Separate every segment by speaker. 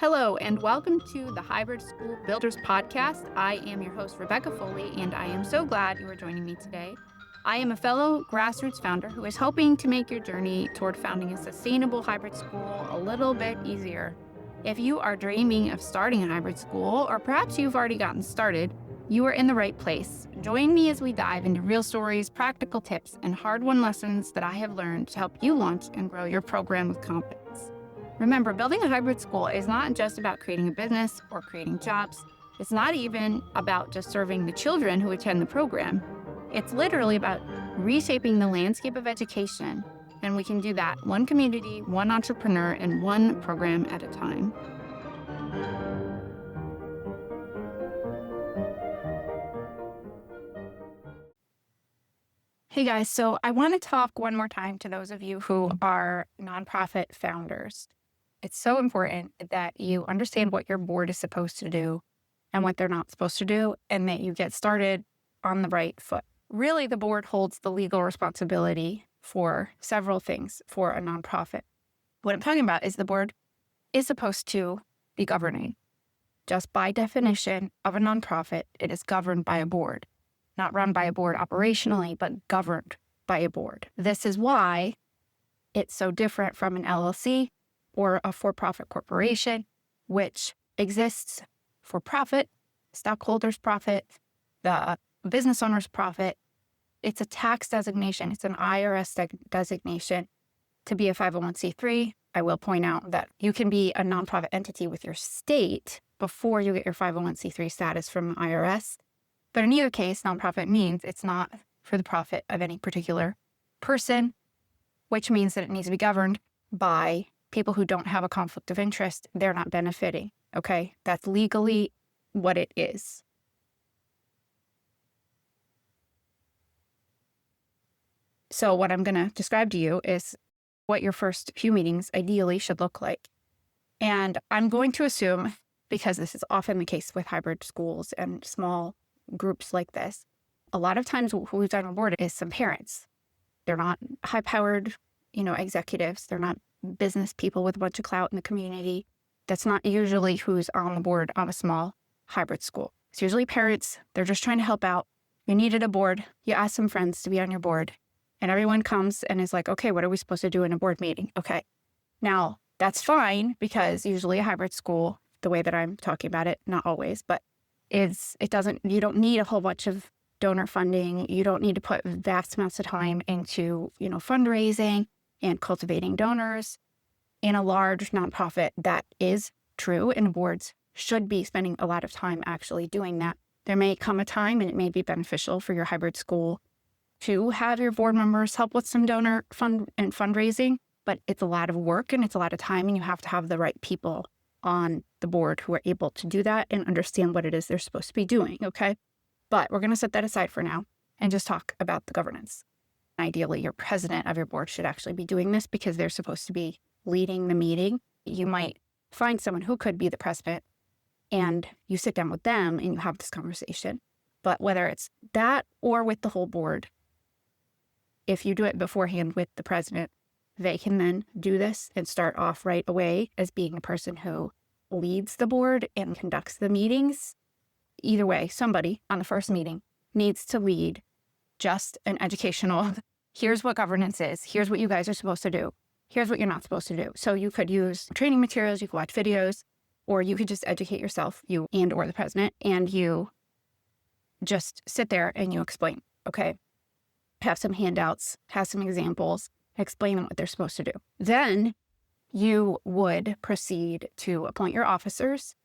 Speaker 1: Hello, and welcome to the Hybrid School Builders Podcast. I am your host, Rebecca Foley, and I am so glad you are joining me today. I am a fellow grassroots founder who is hoping to make your journey toward founding a sustainable hybrid school a little bit easier. If you are dreaming of starting a hybrid school, or perhaps you've already gotten started, you are in the right place. Join me as we dive into real stories, practical tips, and hard-won lessons that I have learned to help you launch and grow your program with confidence. Remember, building a hybrid school is not just about creating a business or creating jobs. It's not even about just serving the children who attend the program. It's literally about reshaping the landscape of education. And we can do that one community, one entrepreneur, and one program at a time. Hey guys, so I want to talk one more time to those of you who are nonprofit founders. It's so important that you understand what your board is supposed to do and what they're not supposed to do, and that you get started on the right foot. Really, the board holds the legal responsibility for several things for a nonprofit. What I'm talking about is the board is supposed to be governing. Just by definition of a nonprofit, it is governed by a board. Not run by a board operationally, but governed by a board. This is why it's so different from an LLC or a for-profit corporation, which exists for profit, stockholders' profit, the business owner's profit. It's a tax designation. It's an IRS designation to be a 501c3. I will point out that you can be a nonprofit entity with your state before you get your 501c3 status from the IRS. But in either case, nonprofit means it's not for the profit of any particular person, which means that it needs to be governed by people who don't have a conflict of interest. They're not benefiting, okay? That's legally what it is. So what I'm going to describe to you is what your first few meetings ideally should look like. And I'm going to assume, because this is often the case with hybrid schools and small groups like this, a lot of times who's on board is some parents. They're not high-powered, executives. They're not business people with a bunch of clout in the community. That's not usually who's on the board of a small hybrid school. It's usually parents. They're just trying to help out. You needed a board. You ask some friends to be on your board. And everyone comes and is like, okay, what are we supposed to do in a board meeting? Okay. Now, that's fine because usually a hybrid school, the way that I'm talking about it, not always, but you don't need a whole bunch of donor funding. You don't need to put vast amounts of time into, fundraising and cultivating donors. In a large nonprofit, that is true, and boards should be spending a lot of time actually doing that. There may come a time, and it may be beneficial for your hybrid school to have your board members help with some donor fund and fundraising, but it's a lot of work and it's a lot of time, and you have to have the right people on the board who are able to do that and understand what it is they're supposed to be doing, okay? But we're going to set that aside for now and just talk about the governance. Ideally, your president of your board should actually be doing this because they're supposed to be leading the meeting. You might find someone who could be the president and you sit down with them and you have this conversation. But whether it's that or with the whole board, if you do it beforehand with the president, they can then do this and start off right away as being the person who leads the board and conducts the meetings. Either way, somebody on the first meeting needs to lead just an educational, here's what governance is, here's what you guys are supposed to do, here's what you're not supposed to do. So you could use training materials, you could watch videos, or you could just educate yourself, you and or the president, and you just sit there and you explain, okay? Have some handouts, have some examples, explain them what they're supposed to do. Then you would proceed to appoint your officers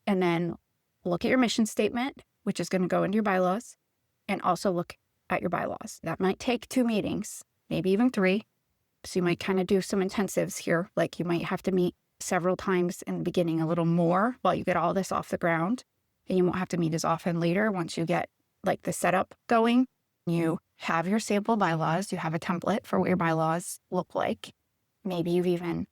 Speaker 1: and then look at your mission statement, which is going to go into your bylaws, and also look at your bylaws. That might take 2 meetings, maybe even 3. So you might kind of do some intensives here. Like you might have to meet several times in the beginning, a little more while you get all this off the ground. And you won't have to meet as often later once you get like the setup going. You have your sample bylaws. You have a template for what your bylaws look like. Maybe you've even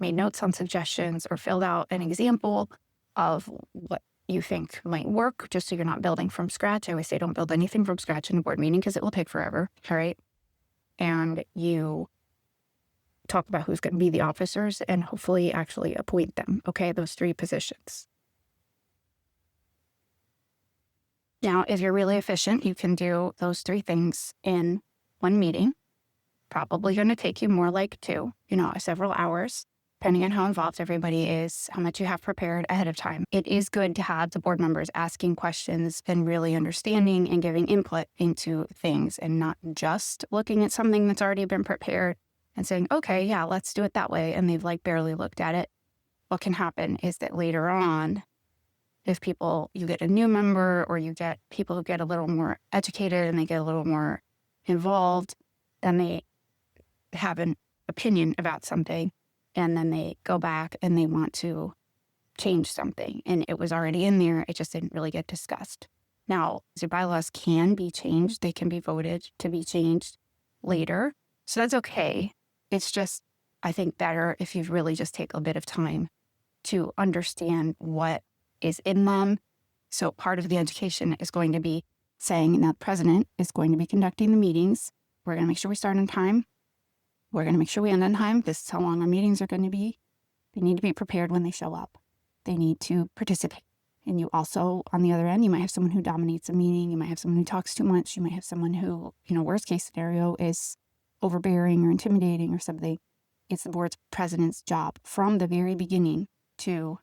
Speaker 1: made notes on suggestions or filled out an example of what you think might work, just so you're not building from scratch. I always say don't build anything from scratch in a board meeting because it will take forever, all right? And you talk about who's going to be the officers and hopefully actually appoint them. Okay, those 3 positions. Now, if you're really efficient, you can do those 3 things in one meeting. Probably going to take you more like 2, several hours, depending on how involved everybody is, how much you have prepared ahead of time. It is good to have the board members asking questions and really understanding and giving input into things and not just looking at something that's already been prepared and saying, okay, yeah, let's do it that way. And they've barely looked at it. What can happen is that later on, if you get a new member or you get people who get a little more educated and they get a little more involved, then they have an opinion about something and then they go back and they want to change something and it was already in there. It just didn't really get discussed. Now, your bylaws can be changed. They can be voted to be changed later. So that's okay. It's just, I think, better if you really just take a bit of time to understand what is in them. So part of the education is going to be saying that the president is going to be conducting the meetings. We're going to make sure we start on time. We're going to make sure we end on time. This is how long our meetings are going to be. They need to be prepared when they show up. They need to participate. And you also, on the other end, you might have someone who dominates a meeting. You might have someone who talks too much. You might have someone who, worst case scenario, is overbearing or intimidating or something. It's the board's president's job from the very beginning to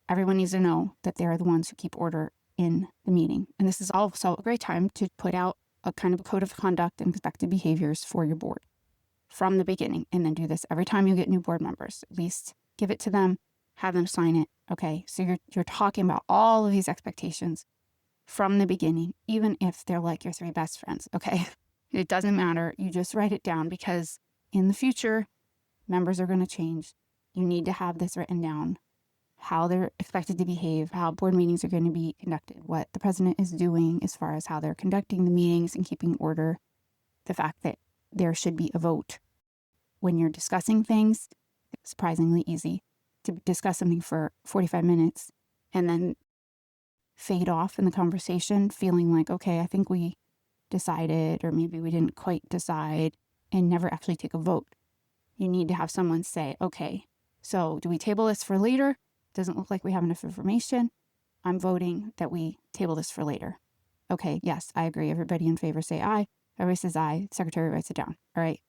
Speaker 1: everyone needs to know that they're the ones who keep order in the meeting. And this is also a great time to put out a kind of a code of conduct and expected behaviors for your board from the beginning. And then do this every time you get new board members. At least give it to them, have them sign it. Okay, so you're talking about all of these expectations from the beginning, even if they're like your 3 best friends. Okay, it doesn't matter. You just write it down because in the future, members are going to change. You need to have this written down. How they're expected to behave, how board meetings are going to be conducted, what the president is doing as far as how they're conducting the meetings and keeping order, the fact that there should be a vote. When you're discussing things, it's surprisingly easy to discuss something for 45 minutes and then fade off in the conversation feeling like, okay, I think we decided, or maybe we didn't quite decide, and never actually take a vote. You need to have someone say, okay, so do we table this for later? Doesn't look like we have enough information. I'm voting that we table this for later. Okay, yes, I agree. Everybody in favor say aye. Everybody says aye. Secretary writes it down. All right.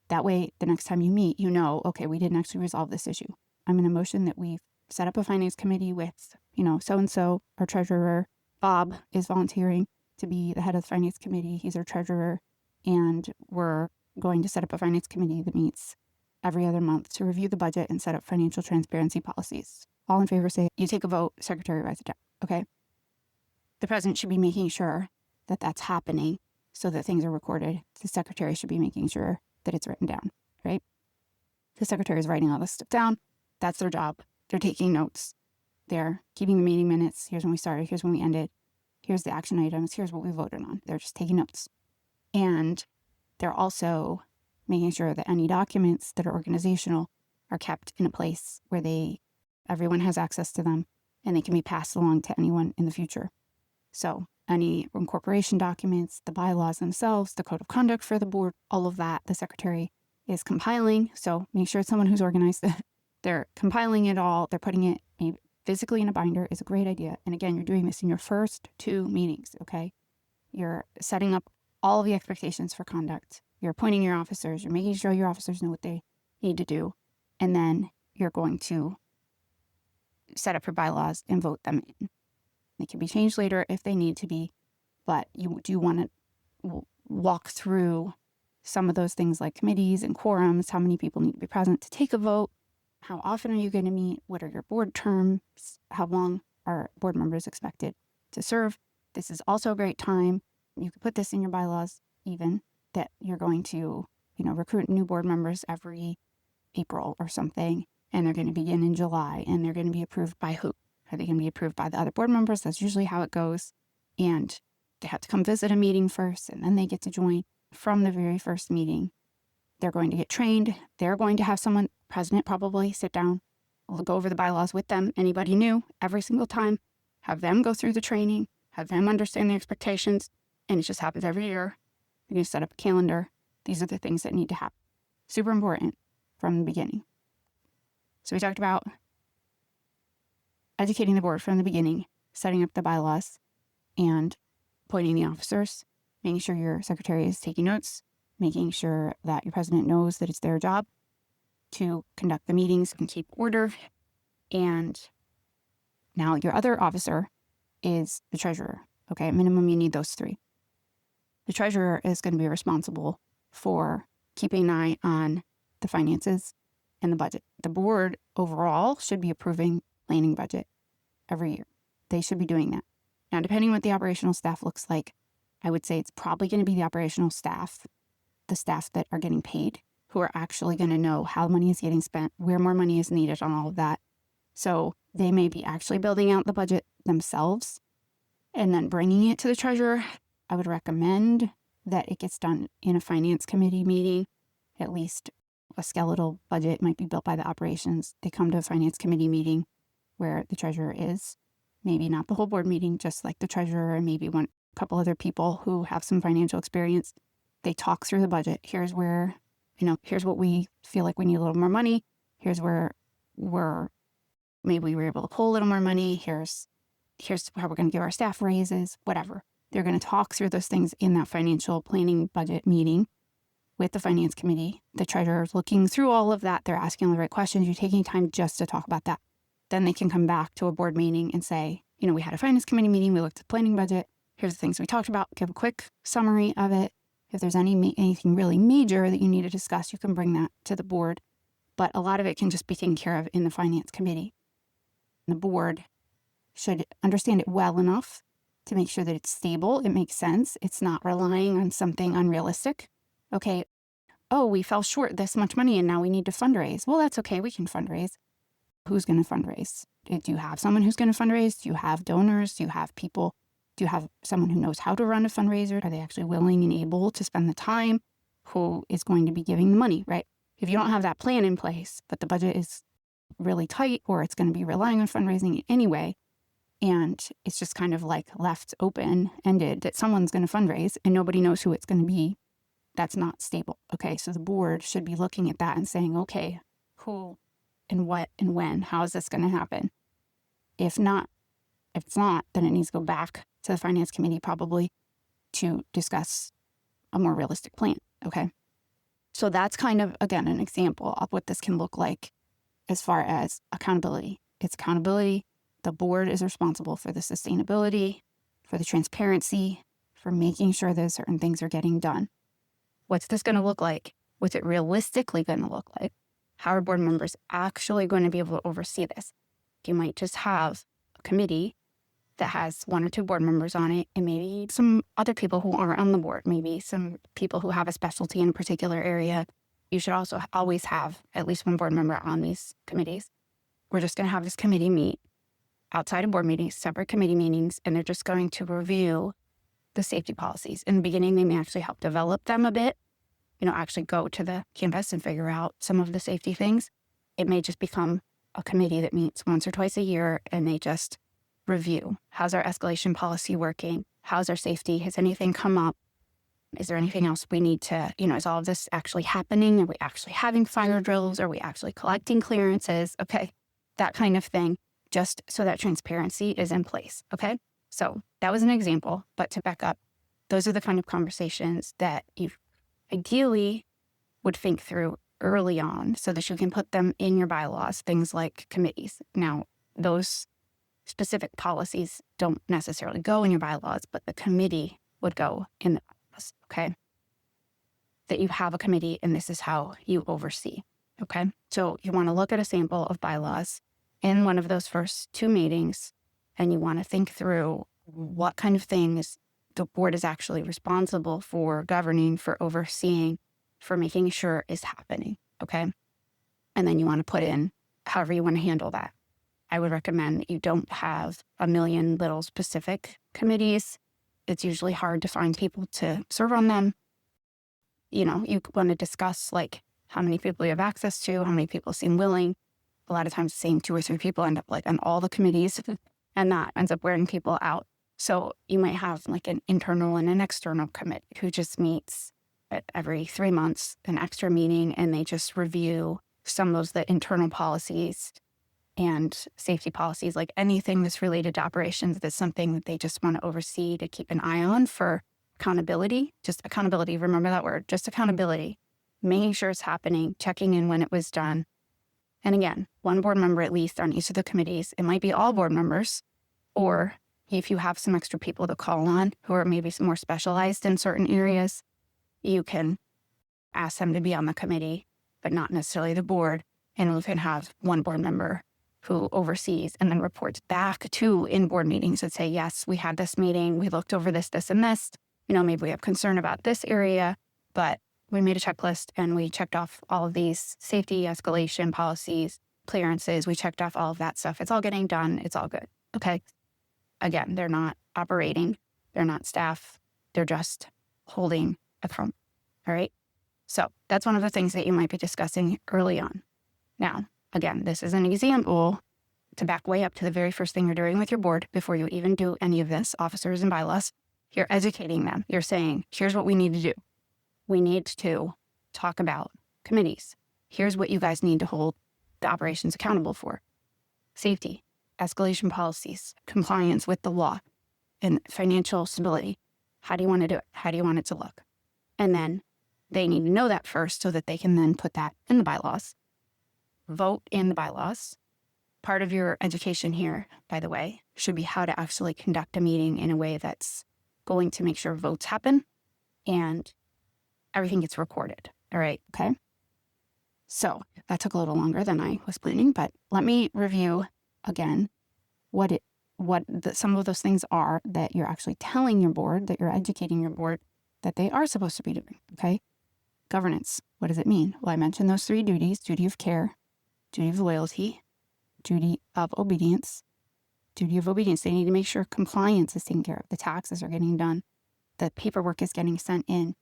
Speaker 1: That way, the next time you meet, okay, we didn't actually resolve this issue. I'm going to motion that we set up a finance committee with, so-and-so, our treasurer. Bob is volunteering to be the head of the finance committee. He's our treasurer. And we're going to set up a finance committee that meets every other month to review the budget and set up financial transparency policies. All in favor say, you take a vote, secretary writes it down, okay? The president should be making sure that that's happening so that things are recorded. The secretary should be making sure that it's written down, right? The secretary is writing all this stuff down. That's their job. They're taking notes. They're keeping the meeting minutes. Here's when we started. Here's when we ended. Here's the action items. Here's what we voted on. They're just taking notes. And they're also making sure that any documents that are organizational are kept in a place where everyone has access to them and they can be passed along to anyone in the future. So any incorporation documents, the bylaws themselves, the code of conduct for the board, all of that, the secretary is compiling. So make sure it's someone who's organized. They're compiling it all. They're putting it maybe physically in a binder is a great idea. And again, you're doing this in your first 2 meetings, okay? You're setting up all of the expectations for conduct. You're appointing your officers. You're making sure your officers know what they need to do. And then you're going to set up your bylaws and vote them in. They can be changed later if they need to be, but you do want to walk through some of those things like committees and quorums, how many people need to be present to take a vote, how often are you going to meet, what are your board terms, how long are board members expected to serve. This is also a great time. You could put this in your bylaws even, that you're going to, recruit new board members every April or something, and they're going to begin in July, and they're going to be approved by who? Are they going to be approved by the other board members? That's usually how it goes. And they have to come visit a meeting first, and then they get to join from the very first meeting. They're going to get trained. They're going to have someone, president probably, sit down, go over the bylaws with them, anybody new, every single time, have them go through the training, have them understand the expectations, and it just happens every year. You're going to set up a calendar. These are the things that need to happen. Super important. from the beginning. So we talked about educating the board from the beginning, setting up the bylaws, and appointing the officers, making sure your secretary is taking notes, making sure that your president knows that it's their job to conduct the meetings and keep order. And now your other officer is the treasurer. Okay, at minimum, you need those three. The treasurer is going to be responsible for keeping an eye on the finances and the budget. The board overall should be approving planning budget every year. They should be doing that. Now, depending on what the operational staff looks like, I would say it's probably going to be the operational staff, the staff that are getting paid, who are actually going to know how money is getting spent, where more money is needed on all of that. So they may be actually building out the budget themselves and then bringing it to the treasurer. I would recommend that it gets done in a finance committee meeting. At least a skeletal budget might be built by the operations. They come to a finance committee meeting where the treasurer is. Maybe not the whole board meeting, just like the treasurer and maybe a couple other people who have some financial experience. They talk through the budget. Here's where, here's what we feel like we need a little more money. Here's where maybe we were able to pull a little more money. Here's how we're going to give our staff raises, whatever. They're going to talk through those things in that financial planning budget meeting with the finance committee. The treasurer is looking through all of that. They're asking all the right questions. You're taking time just to talk about that. Then they can come back to a board meeting and say, we had a finance committee meeting. We looked at the planning budget. Here's the things we talked about. Give a quick summary of it. If there's anything really major that you need to discuss, you can bring that to the board. But a lot of it can just be taken care of in the finance committee. The board should understand it well enough to make sure that it's stable. It makes sense. It's not relying on something unrealistic. Okay, we fell short this much money and now we need to fundraise. Well, that's okay. We can fundraise. Who's going to fundraise? Do you have someone who's going to fundraise? Do you have donors? Do you have people? Do you have someone who knows how to run a fundraiser? Are they actually willing and able to spend the time? Who is going to be giving the money, right? If you don't have that plan in place, but the budget is really tight or it's going to be relying on fundraising anyway, and it's just kind of like left open-ended that someone's going to fundraise and nobody knows who it's going to be, that's not stable. Okay, so the board should be looking at that and saying, okay, who and what and when, how is this going to happen? If it's not, then it needs to go back to the finance committee probably to discuss a more realistic plan, okay? So that's kind of, again, an example of what this can look like as far as accountability. It's accountability. The board is responsible for the sustainability, for the transparency, for making sure that certain things are getting done. What's this going to look like? What's it realistically going to look like? How are board members actually going to be able to oversee this? You might just have a committee that has one or two board members on it and maybe some other people who aren't on the board, maybe some people who have a specialty in a particular area. You should also always have at least one board member on these committees. We're just going to have this committee meet outside of board meetings, separate committee meetings, and they're just going to review the safety policies. In the beginning, they may actually help develop them a bit, actually go to the campus and figure out some of the safety things. It may just become a committee that meets once or twice a year and they just review. How's our escalation policy working? How's our safety? Has anything come up? Is there anything else we need to, is all of this actually happening? Are we actually having fire drills? Are we actually collecting clearances? Okay, that kind of thing, just so that transparency is in place, okay? So that was an example, but to back up, those are the kind of conversations that you ideally would think through early on so that you can put them in your bylaws, things like committees. Now, those specific policies don't necessarily go in your bylaws, but the committee would go in the bylaws, okay? That you have a committee and this is how you oversee, okay? So you want to look at a sample of bylaws in one of those first two meetings and you want to think through what kind of things the board is actually responsible for governing, for overseeing, for making sure is happening, okay? And then you want to put in however you want to handle that. I would recommend that you don't have a million little specific committees. It's usually hard to find people to serve on them. You want to discuss like how many people you have access to, how many people seem willing. A lot of times the same 2 or 3 people end up like on all the committees and that ends up wearing people out. So you might have like an internal and an external committee who just meets every 3 months, an extra meeting, and they just review some of those, the internal policies and safety policies, like anything that's related to operations, that's something that they just want to oversee to keep an eye on for accountability. Just accountability, remember that word, just accountability, making sure it's happening, checking in when it was done. And again, one board member at least on each of the committees. It might be all board members, or if you have some extra people to call on who are maybe more specialized in certain areas, you can ask them to be on the committee, but not necessarily the board. And we can have one board member who oversees and then reports back to in-board meetings and say, yes, we had this meeting, we looked over this, this, and this. Maybe we have concern about this area, but we made a checklist and we checked off all of these safety, escalation policies, clearances. We checked off all of that stuff. It's all getting done. It's all good. Okay. Again, they're not operating. They're not staff. They're just holding a phone. All right. So that's one of the things that you might be discussing early on. Now, again, this is an example to back way up to the very first thing you're doing with your board before you even do any of this, officers and bylaws. You're educating them. You're saying, here's what we need to do. We need to talk about committees. Here's what you guys need to hold the operations accountable for. Safety, escalation policies, compliance with the law, and financial stability. How do you want to do it? How do you want it to look? And then they need to know that first so that they can then put that in the bylaws. Vote in the bylaws. Part of your education here, by the way, should be how to actually conduct a meeting in a way that's going to make sure votes happen and everything gets recorded. All right. Okay. So that took a little longer than I was planning, but let me review again some of those things are that you're actually telling your board, that you're educating your board that they are supposed to be doing. Okay. Governance. What does it mean? Well, I mentioned those 3 duties: duty of care, duty of loyalty, duty of obedience. Duty of obedience. They need to make sure compliance is taken care of. The taxes are getting done. The paperwork is getting sent in.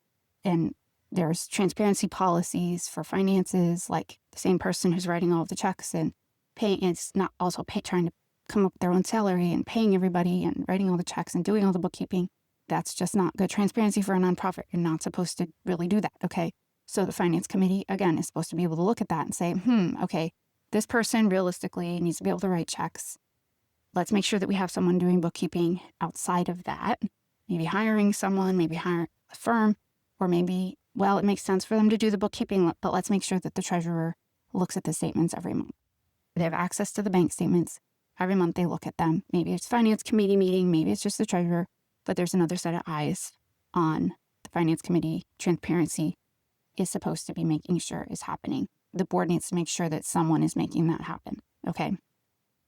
Speaker 1: And there's transparency policies for finances, like the same person who's writing all of the checks and paying, it's not also trying to come up with their own salary and paying everybody and writing all the checks and doing all the bookkeeping. That's just not good transparency for a nonprofit. You're not supposed to really do that. Okay. So the finance committee, again, is supposed to be able to look at that and say, okay, this person realistically needs to be able to write checks. Let's make sure that we have someone doing bookkeeping outside of that. Maybe hiring someone, maybe hire a firm, or maybe, well, it makes sense for them to do the bookkeeping, but let's make sure that the treasurer looks at the statements every month. They have access to the bank statements. Every month they look at them. Maybe it's finance committee meeting, maybe it's just the treasurer, but there's another set of eyes on the finance committee. Transparency is supposed to be making sure is happening. The board needs to make sure that someone is making that happen. Okay.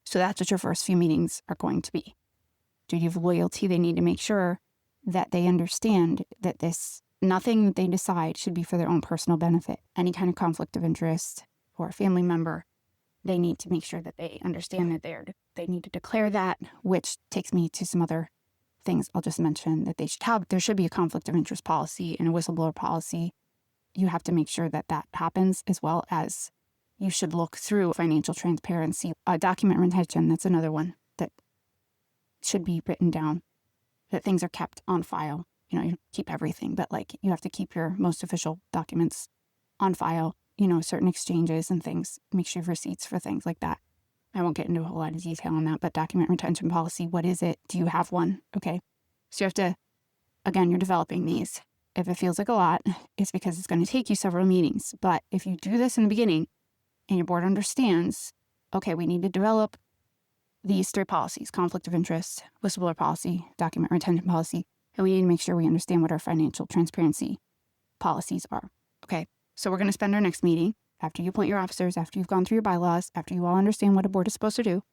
Speaker 1: So that's what your first few meetings are going to be. Duty of loyalty, they need to make sure that they understand that nothing that they decide should be for their own personal benefit. Any kind of conflict of interest or a family member, they need to make sure that they understand that they need to declare that, which takes me to some other things I'll just mention that they should have. There should be a conflict of interest policy and a whistleblower policy. You have to make sure that that happens, as well as you should look through financial transparency. Document retention, that's another one that should be written down, that things are kept on file. You keep everything, but you have to keep your most official documents on file, certain exchanges and things. Make sure you have receipts for things like that. I won't get into a whole lot of detail on that, but document retention policy, what is it? Do you have one? Okay. So you have to, again, you're developing these. If it feels like a lot, it's because it's going to take you several meetings. But if you do this in the beginning and your board understands, okay, we need to develop these 3 policies: conflict of interest, whistleblower policy, document retention policy, and we need to make sure we understand what our financial transparency policies are. Okay, so we're going to spend our next meeting after you appoint your officers, after you've gone through your bylaws, after you all understand what a board is supposed to do.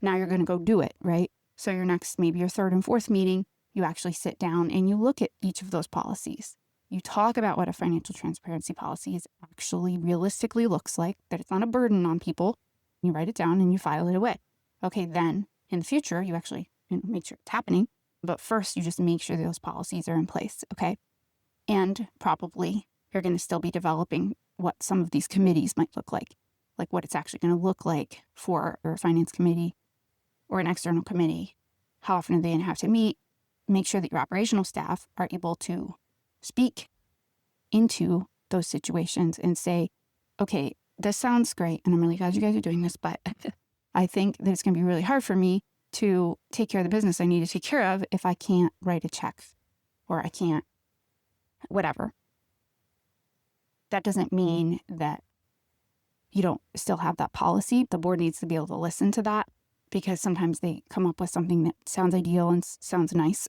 Speaker 1: Now you're going to go do it, right? So your next, maybe your 3rd and 4th meeting, you actually sit down and you look at each of those policies. You talk about what a financial transparency policy is actually realistically looks like, that it's not a burden on people. You write it down and you file it away. Okay, then in the future, you actually make sure it's happening. But first, you just make sure those policies are in place, okay? And probably you're going to still be developing what some of these committees might look like what it's actually going to look like for a finance committee or an external committee. How often are they going to have to meet? Make sure that your operational staff are able to speak into those situations and say, okay, this sounds great, and I'm really glad you guys are doing this, but I think that it's going to be really hard for me to take care of the business I need to take care of if I can't write a check or I can't whatever. That doesn't mean that you don't still have that policy. The board needs to be able to listen to that, because sometimes they come up with something that sounds ideal and sounds nice,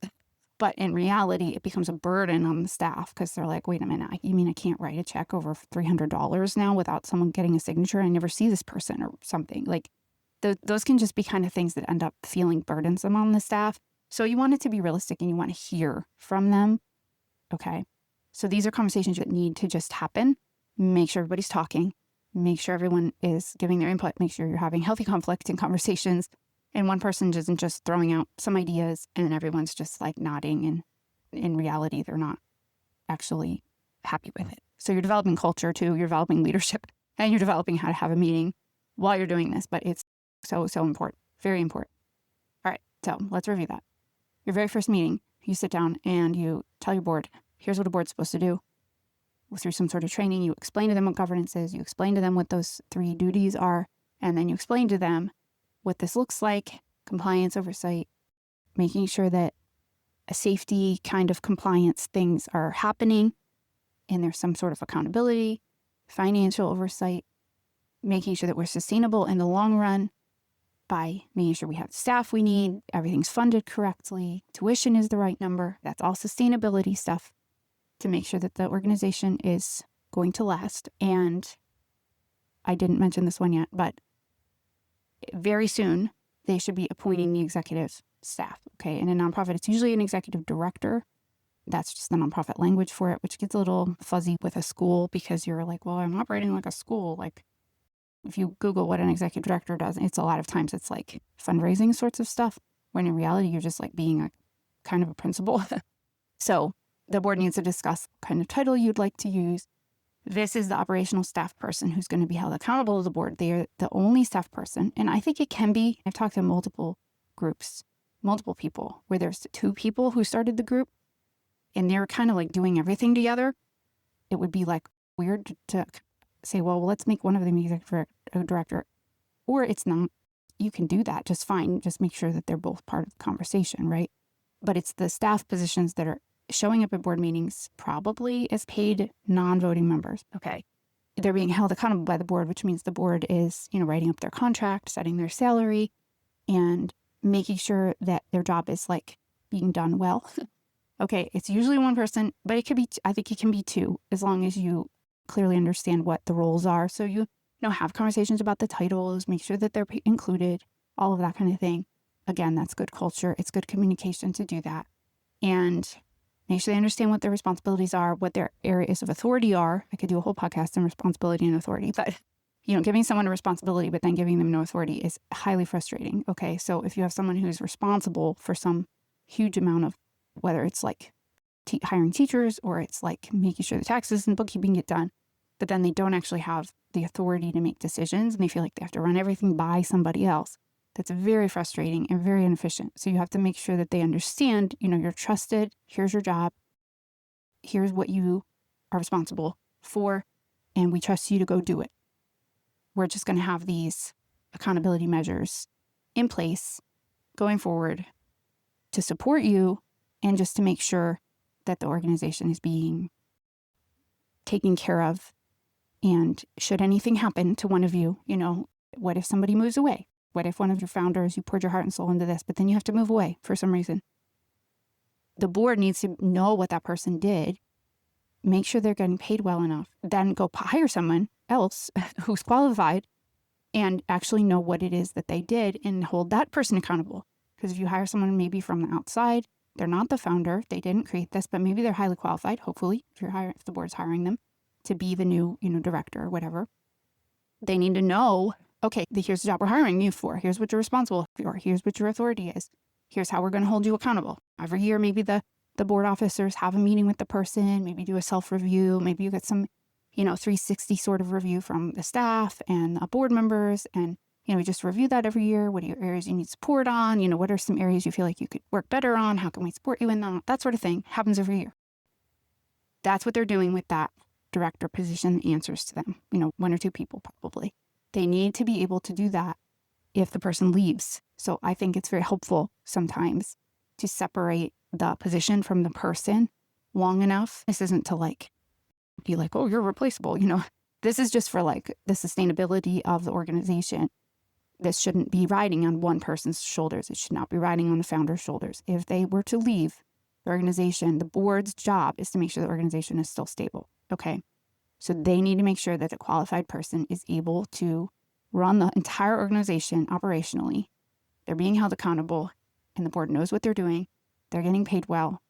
Speaker 1: but in reality, it becomes a burden on the staff, because they're like, wait a minute, you mean I can't write a check over $300 now without someone getting a signature? I never see this person or something. Like, those can just be kind of things that end up feeling burdensome on the staff. So you want it to be realistic and you want to hear from them. Okay. So these are conversations that need to just happen. Make sure everybody's talking. Make sure everyone is giving their input. Make sure you're having healthy conflict and conversations. And one person isn't just throwing out some ideas and everyone's just like nodding. And in reality, they're not actually happy with it. So you're developing culture too. You're developing leadership, and you're developing how to have a meeting while you're doing this. But it's so important. Very important. All right. So let's review that. Your very first meeting, you sit down and you tell your board, here's what a board's supposed to do. Through some sort of training, you explain to them what governance is, you explain to them what those 3 duties are, and then you explain to them what this looks like: compliance, oversight, making sure that a safety kind of compliance things are happening, and there's some sort of accountability, financial oversight, making sure that we're sustainable in the long run by making sure we have the staff we need, everything's funded correctly, tuition is the right number. That's all sustainability stuff to make sure that the organization is going to last. And I didn't mention this one yet, but very soon they should be appointing the executive staff. Okay. In a nonprofit, it's usually an executive director. That's just the nonprofit language for it, which gets a little fuzzy with a school, because you're like, well, I'm operating like a school. Like, if you Google what an executive director does, it's a lot of times it's like fundraising sorts of stuff, when in reality, you're just like being a kind of a principal. So the board needs to discuss what kind of title you'd like to use. This is the operational staff person who's going to be held accountable to the board. They are the only staff person. And I think it can be, I've talked to multiple groups, multiple people, where there's 2 people who started the group and they're kind of like doing everything together. It would be like weird to say, well, let's make one of them executive director, or it's not. You can do that just fine. Just make sure that they're both part of the conversation, right? But it's the staff positions that are showing up at board meetings, probably as paid non-voting members. Okay. They're being held accountable by the board, which means the board is, writing up their contract, setting their salary, and making sure that their job is like being done well. Okay. It's usually one person, but it could be, I think it can be 2, as long as you clearly understand what the roles are. So you have conversations about the titles, make sure that they're included, all of that kind of thing. Again, that's good culture. It's good communication to do that. And make sure they understand what their responsibilities are, what their areas of authority are. I could do a whole podcast on responsibility and authority, but giving someone a responsibility, but then giving them no authority is highly frustrating. Okay. So if you have someone who's responsible for some huge amount of, whether it's like hiring teachers, or it's like making sure the taxes and bookkeeping get done, but then they don't actually have the authority to make decisions and they feel like they have to run everything by somebody else, that's very frustrating and very inefficient. So you have to make sure that they understand, you're trusted. Here's your job. Here's what you are responsible for. And we trust you to go do it. We're just going to have these accountability measures in place going forward to support you, and just to make sure that the organization is being taken care of. And should anything happen to one of you, what if somebody moves away? What if one of your founders, you poured your heart and soul into this, but then you have to move away for some reason? The board needs to know what that person did, make sure they're getting paid well enough, then go hire someone else who's qualified and actually know what it is that they did and hold that person accountable. Because if you hire someone maybe from the outside, they're not the founder, they didn't create this, but maybe they're highly qualified, hopefully, if the board's hiring them to be the new, director or whatever. They need to know, okay, here's the job we're hiring you for. Here's what you're responsible for. Here's what your authority is. Here's how we're going to hold you accountable. Every year, maybe the board officers have a meeting with the person, maybe do a self-review. Maybe you get some, 360 sort of review from the staff and board members. And, we just review that every year. What are your areas you need support on? What are some areas you feel like you could work better on? How can we support you in that? That sort of thing happens every year. That's what they're doing with that director position answers to them, 1 or 2 people probably. They need to be able to do that if the person leaves. So I think it's very helpful sometimes to separate the position from the person long enough. This isn't to be like, oh, you're replaceable. This is just for the sustainability of the organization. This shouldn't be riding on one person's shoulders. It should not be riding on the founder's shoulders. If they were to leave the organization, the board's job is to make sure the organization is still stable. Okay. So they need to make sure that a qualified person is able to run the entire organization operationally. They're being held accountable and the board knows what they're doing. They're getting paid well,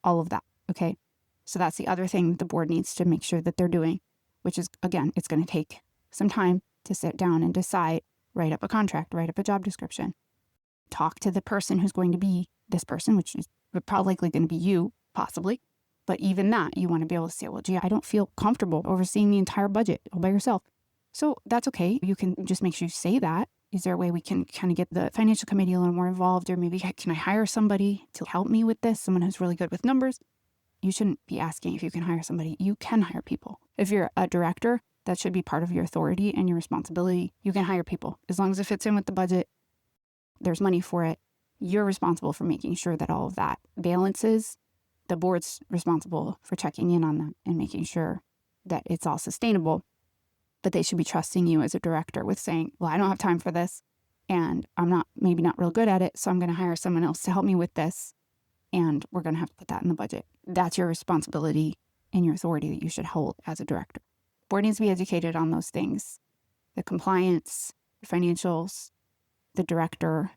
Speaker 1: all of that. Okay. So that's the other thing the board needs to make sure that they're doing, which is, again, it's going to take some time to sit down and decide, write up a contract, write up a job description, talk to the person who's going to be this person, which is probably likely going to be you, possibly. But even that, you want to be able to say, well, gee, I don't feel comfortable overseeing the entire budget all by yourself. So that's okay. You can just make sure you say that. Is there a way we can kind of get the financial committee a little more involved? Or maybe can I hire somebody to help me with this? Someone who's really good with numbers. You shouldn't be asking if you can hire somebody. You can hire people. If you're a director, that should be part of your authority and your responsibility. You can hire people. As long as it fits in with the budget, there's money for it. You're responsible for making sure that all of that balances. The board's responsible for checking in on that and making sure that it's all sustainable. But they should be trusting you as a director with saying, well, I don't have time for this and I'm maybe not real good at it. So I'm going to hire someone else to help me with this. And we're going to have to put that in the budget. That's your responsibility and your authority that you should hold as a director. Board needs to be educated on those things. The compliance, the financials, the director,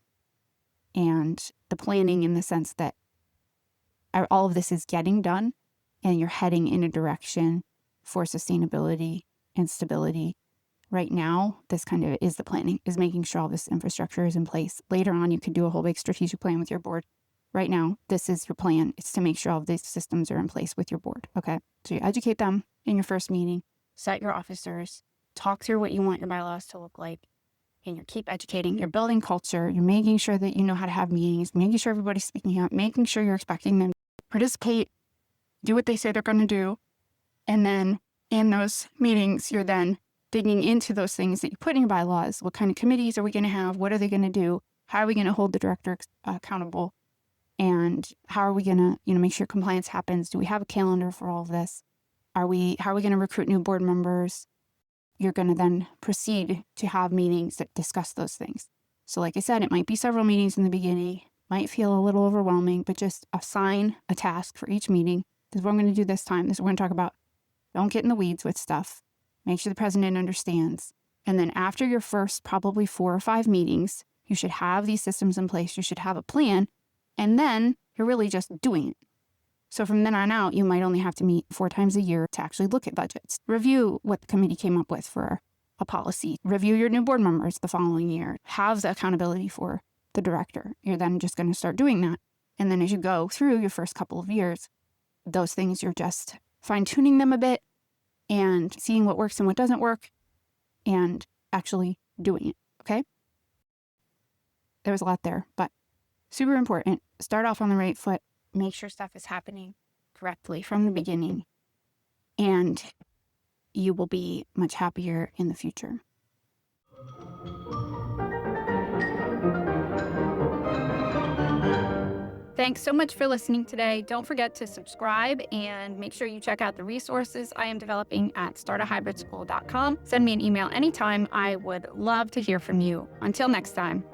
Speaker 1: and the planning in the sense that all of this is getting done and you're heading in a direction for sustainability and stability. Right now, this kind of is the planning, is making sure all this infrastructure is in place. Later on, you could do a whole big strategic plan with your board. Right now, this is your plan. It's to make sure all of these systems are in place with your board. Okay. So you educate them in your first meeting, set your officers, talk through what you want your bylaws to look like, and you keep educating. You're building culture. You're making sure that you know how to have meetings, making sure everybody's speaking out, making sure you're expecting them to participate, do what they say they're going to do. And then in those meetings, you're then digging into those things that you put in your bylaws. What kind of committees are we going to have? What are they going to do? How are we going to hold the director accountable? And how are we going to, make sure compliance happens? Do we have a calendar for all of this? How are we going to recruit new board members? You're going to then proceed to have meetings that discuss those things. So like I said, it might be several meetings in the beginning, might feel a little overwhelming, but just assign a task for each meeting. This is what I'm going to do this time. This is what we're going to talk about. Don't get in the weeds with stuff. Make sure the president understands. And then after your first probably 4 or 5 meetings, you should have these systems in place. You should have a plan. And then you're really just doing it. So from then on out, you might only have to meet 4 times a year to actually look at budgets, review what the committee came up with for a policy, review your new board members the following year, have the accountability for the director. You're then just going to start doing that. And then as you go through your first couple of years, those things, you're just fine-tuning them a bit and seeing what works and what doesn't work and actually doing it, okay? There was a lot there, but super important. Start off on the right foot. Make sure stuff is happening correctly from the beginning, and you will be much happier in the future. Thanks so much for listening today. Don't forget to subscribe and make sure you check out the resources I am developing at startahybridSchool.com. Send me an email anytime. I would love to hear from you. Until next time.